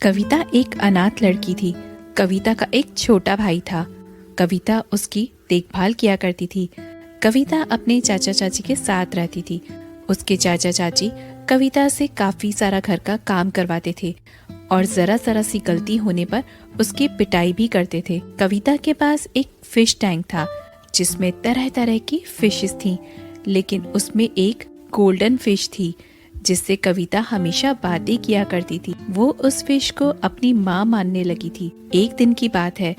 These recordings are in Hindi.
कविता एक अनाथ लड़की थी। कविता का एक छोटा भाई था। कविता उसकी देखभाल किया करती थी। कविता अपने चाचा चाची के साथ रहती थी। उसके चाचा चाची कविता से काफी सारा घर का काम करवाते थे और जरा जरा सी गलती होने पर उसकी पिटाई भी करते थे। कविता के पास एक फिश टैंक था जिसमें तरह तरह की फिशेस थी, लेकिन उसमें एक गोल्डन फिश थी जिससे कविता हमेशा बातें किया करती थी। वो उस फिश को अपनी माँ मानने लगी थी। एक दिन की बात है,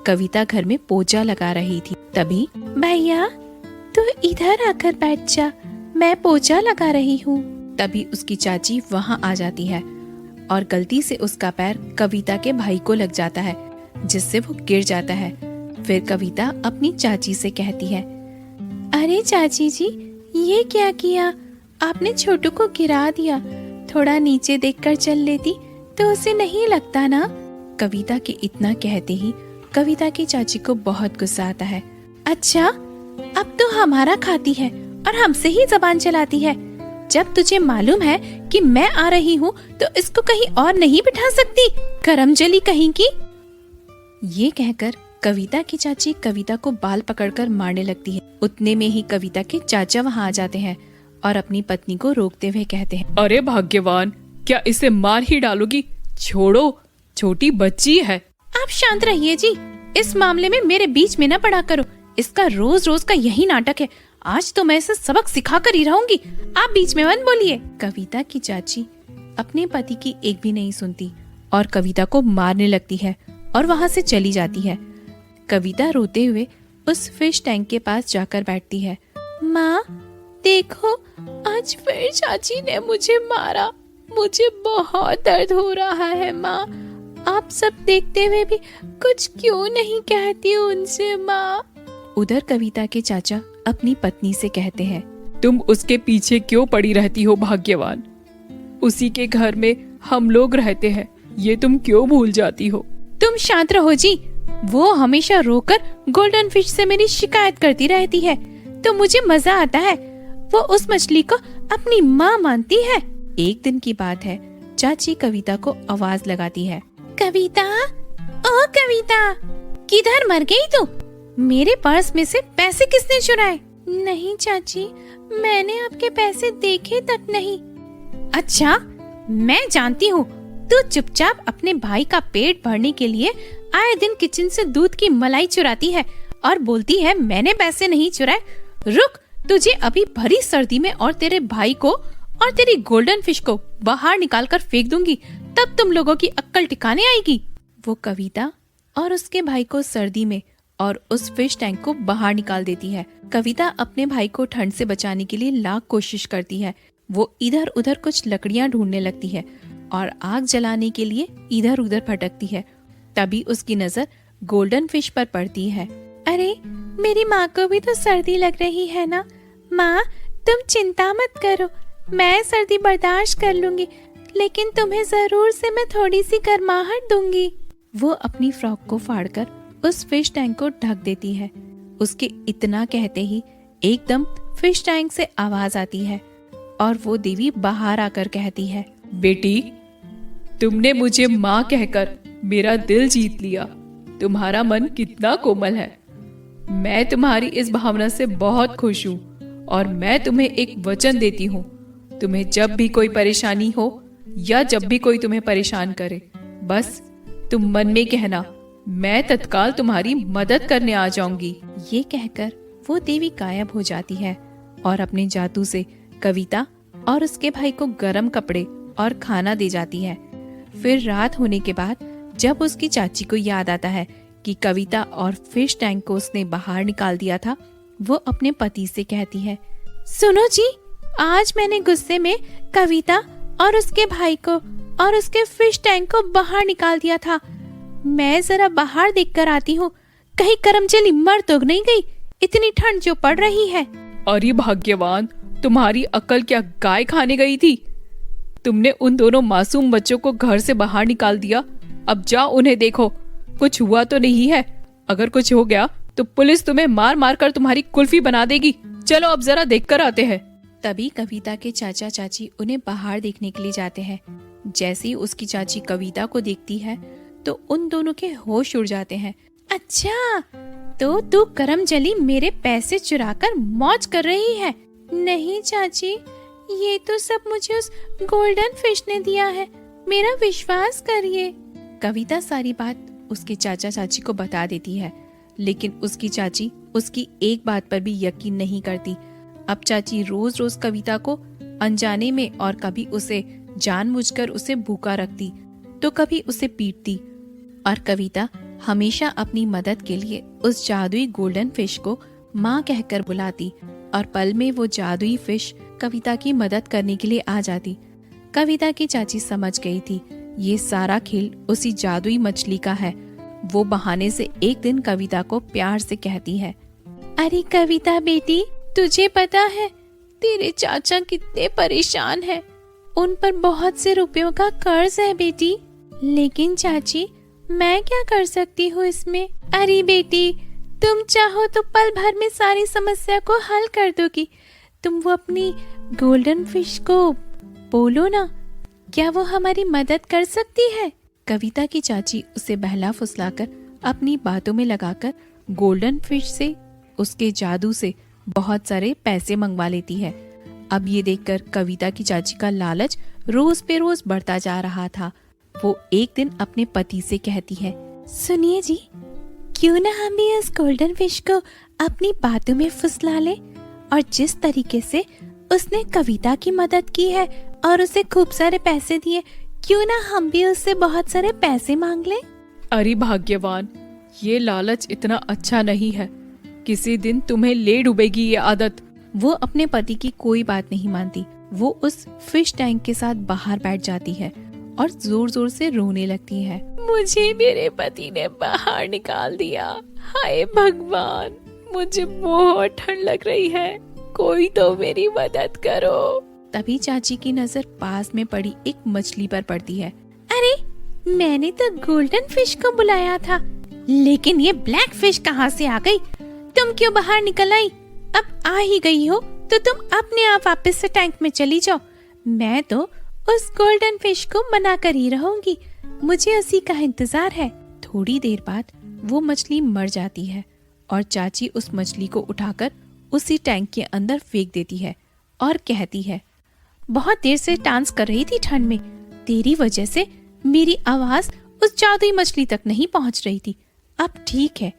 कविता घर में पोछा लगा रही थी। तभी भैया तू इधर आकर बैठ जा, मैं पोछा लगा रही हूँ। तभी उसकी चाची वहाँ आ जाती है और गलती से उसका पैर कविता के भाई को लग जाता है, जिससे वो गिर जाता है। फिर कविता अपनी चाची से कहती है, अरे चाची जी, ये क्या किया आपने? छोटू को गिरा दिया। थोड़ा नीचे देखकर चल लेती तो उसे नहीं लगता ना। कविता के इतना कहते ही कविता की चाची को बहुत गुस्सा आता है। अच्छा, अब तो हमारा खाती है और हमसे ही जबान चलाती है। जब तुझे मालूम है कि मैं आ रही हूँ तो इसको कहीं और नहीं बिठा सकती, करमजली कहीं की। ये कहकर कविता की चाची कविता को बाल पकड़कर मारने लगती है। उतने में ही कविता के चाचा वहाँ आ जाते हैं और अपनी पत्नी को रोकते हुए कहते हैं, अरे भाग्यवान, क्या इसे मार ही डालोगी? छोड़ो, छोटी बच्ची है। आप शांत रहिए जी, इस मामले में मेरे बीच में न पड़ा करो। इसका रोज रोज का यही नाटक है। आज तो मैं इसे सबक सिखा कर ही रहूंगी। आप बीच में मत बोलिए। कविता की चाची अपने पति की एक भी नहीं सुनती और कविता को मारने लगती है और वहाँ से चली जाती है। कविता रोते हुए उस फिश टैंक के पास जाकर बैठती है। माँ देखो, आज फिर चाची ने मुझे मारा। मुझे बहुत दर्द हो रहा है माँ। आप सब देखते हुए भी कुछ क्यों नहीं कहती उनसे माँ? उधर कविता के चाचा अपनी पत्नी से कहते हैं, तुम उसके पीछे क्यों पड़ी रहती हो भाग्यवान? उसी के घर में हम लोग रहते हैं, ये तुम क्यों भूल जाती हो? तुम शांत रहो जी। वो हमेशा रोकर गोल्डन फिश से मेरी शिकायत करती रहती है तो मुझे मजा आता है। वो उस मछली को अपनी माँ मानती है। एक दिन की बात है, चाची कविता को आवाज लगाती है, कविता, ओ कविता, किधर मर गई तू? मेरे पर्स में से पैसे किसने चुराए? नहीं चाची, मैंने आपके पैसे देखे तक नहीं। अच्छा, मैं जानती हूँ। तू चुपचाप अपने भाई का पेट भरने के लिए आए दिन किचन से दूध की मलाई चुराती है और बोलती है मैंने पैसे नहीं चुराए। रुक, तुझे अभी भरी सर्दी में और तेरे भाई को और तेरी गोल्डन फिश को बाहर निकाल कर फेंक दूंगी, तब तुम लोगों की अक्ल ठिकाने आएगी। वो कविता और उसके भाई को सर्दी में और उस फिश टैंक को बाहर निकाल देती है। कविता अपने भाई को ठंड से बचाने के लिए लाख कोशिश करती है। वो इधर उधर कुछ लकड़ियां ढूंढने लगती है और आग जलाने के लिए इधर उधर भटकती है। तभी उसकी नजर गोल्डन फिश पर पड़ती है। अरे, मेरी माँ को भी तो सर्दी लग रही है ना। माँ, तुम चिंता मत करो, मैं सर्दी बर्दाश्त कर लूंगी, लेकिन तुम्हें जरूर से मैं थोड़ी सी गर्माहट दूंगी। वो अपनी फ्रॉक को फाड़कर उस फिश टैंक को ढक देती है। उसके इतना कहते ही एकदम फिश टैंक से आवाज आती है और वो देवी बाहर आकर कहती है, बेटी, तुमने मुझे माँ कहकर मेरा दिल जीत लिया। तुम्हारा मन कितना कोमल है। मैं तुम्हारी इस भावना से बहुत खुश हूँ और मैं तुम्हें एक वचन देती हूँ। तुम्हें जब भी कोई परेशानी हो या जब भी कोई तुम्हें परेशान करे, बस तुम मन में कहना, मैं तत्काल तुम्हारी मदद करने आ जाऊंगी। ये कहकर वो देवी गायब हो जाती है और अपने जादू से कविता और उसके भाई को गर्म कपड़े और खाना दे जाती है। फिर रात होने के बाद जब उसकी चाची को याद आता है कि कविता और फिश टैंक को उसने बाहर निकाल दिया था, वो अपने पति से कहती है, सुनो जी, आज मैंने गुस्से में कविता और उसके भाई को और उसके फिश टैंक को बाहर निकाल दिया था। मैं जरा बाहर देखकर आती हूँ, कहीं करमचली मर तो नहीं गई, इतनी ठंड जो पड़ रही है। अरे भाग्यवान, तुम्हारी अकल क्या गाय खाने गई थी? तुमने उन दोनों मासूम बच्चों को घर से बाहर निकाल दिया। अब जाओ उन्हें देखो, कुछ हुआ तो नहीं है। अगर कुछ हो गया तो पुलिस तुम्हें मार मार कर तुम्हारी कुल्फी बना देगी। चलो अब जरा देखकर आते हैं। तभी कविता के चाचा चाची उन्हें बाहर देखने के लिए जाते हैं। जैसे ही उसकी चाची कविता को देखती है तो उन दोनों के होश उड़ जाते हैं। अच्छा, तो तू करम जली मेरे पैसे चुराकर मौज कर रही है? नहीं चाची, ये तो सब मुझे उस गोल्डन फिश ने दिया है, मेरा विश्वास करिए। कविता सारी बात उसके चाचा चाची को बता देती है, लेकिन उसकी चाची उसकी एक बात पर भी यकीन नहीं करती। अब चाची रोज रोज कविता को अनजाने में और कभी उसे जानबूझकर उसे भूखा रखती तो कभी उसे पीटती, और कविता हमेशा अपनी मदद के लिए उस जादुई गोल्डन फिश को माँ कहकर बुलाती, और पल में वो जादुई फिश कविता की मदद करने के लिए आ जाती। कविता की चाची समझ गई थी ये सारा खेल उसी जादुई मछली का है। वो बहाने से एक दिन कविता को प्यार से कहती है, अरे कविता बेटी, तुझे पता है तेरे चाचा कितने परेशान हैं, उन पर बहुत से रुपयों का कर्ज है बेटी। लेकिन चाची, मैं क्या कर सकती हूँ इसमें? अरे बेटी, तुम चाहो तो पल भर में सारी समस्या को हल कर दोगी। तुम वो अपनी गोल्डन फिश को बोलो ना, क्या वो हमारी मदद कर सकती है? कविता की चाची उसे बहला फुसलाकर अपनी बातों में लगाकर गोल्डन फिश से, उसके जादू से बहुत सारे पैसे मंगवा लेती है। अब ये देखकर कविता की चाची का लालच रोज पे रोज बढ़ता जा रहा था। वो एक दिन अपने पति से कहती है, सुनिए जी, क्यों ना हम भी उस गोल्डन फिश को अपनी बातों में फुसला ले, और जिस तरीके से उसने कविता की मदद की है और उसे खूब सारे पैसे दिए, क्यों ना हम भी उससे बहुत सारे पैसे मांग ले? अरे भाग्यवान, ये लालच इतना अच्छा नहीं है, किसी दिन तुम्हें ले डूबेगी ये आदत। वो अपने पति की कोई बात नहीं मानती। वो उस फिश टैंक के साथ बाहर बैठ जाती है और जोर जोर से रोने लगती है। मुझे मेरे पति ने बाहर निकाल दिया, हाय भगवान, मुझे बहुत ठंड लग रही है, कोई तो मेरी मदद करो। तभी चाची की नजर पास में पड़ी एक मछली पर पड़ती है। अरे, मैंने तो गोल्डन फिश को बुलाया था, लेकिन ये ब्लैक फिश कहाँ से आ गई? तुम क्यों बाहर निकल आई? अब आ ही गई हो तो तुम अपने आप वापस से टैंक में चली जाओ। मैं तो उस गोल्डन फिश को मना कर ही रहूंगी, मुझे उसी का इंतजार है। थोड़ी देर बाद वो मछली मर जाती है और चाची उस मछली को उठाकर उसी टैंक के अंदर फेंक देती है और कहती है, बहुत देर से डांस कर रही थी ठंड में, तेरी वजह से मेरी आवाज उस जादुई मछली तक नहीं पहुंच रही थी। अब ठीक है,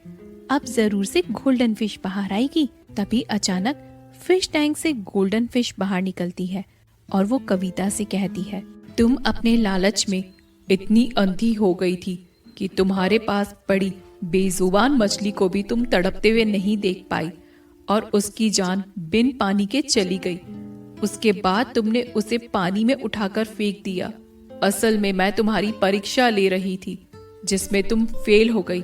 अब जरूर से गोल्डन फिश बाहर आएगी। तभी अचानक फिश टैंक से गोल्डन फिश बाहर निकलती है और वो कविता से कहती है, तुम अपने लालच में इतनी अंधी हो गई थी कि तुम्हारे पास पड़ी बेजुबान मछली को भी तुम तड़पते हुए नहीं देख पाई और उसकी जान बिन पानी के चली गई। उसके बाद तुमने उसे पानी में उठाकर फेंक दिया। असल में मैं तुम्हारी परीक्षा ले रही थी जिसमें तुम फेल हो गई।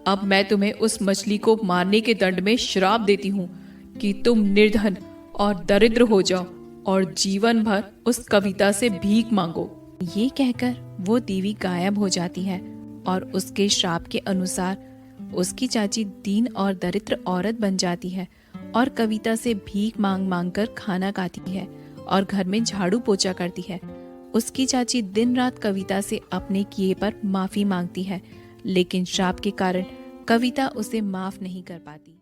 अब मैं तुम्हें उस मछली को मारने के दंड में श्राप देती हूँ कि तुम निर्धन और दरिद्र हो जाओ और जीवन भर उस कविता से भीख मांगो। ये कहकर वो देवी गायब हो जाती है और उसके श्राप के अनुसार उसकी चाची दीन और दरिद्र औरत बन जाती है और कविता से भीख मांग मांग कर खाना खाती है और घर में झाड़ू पोछा करती है। उसकी चाची दिन रात कविता से अपने किए पर माफी मांगती है, लेकिन श्राप के कारण कविता उसे माफ नहीं कर पाती।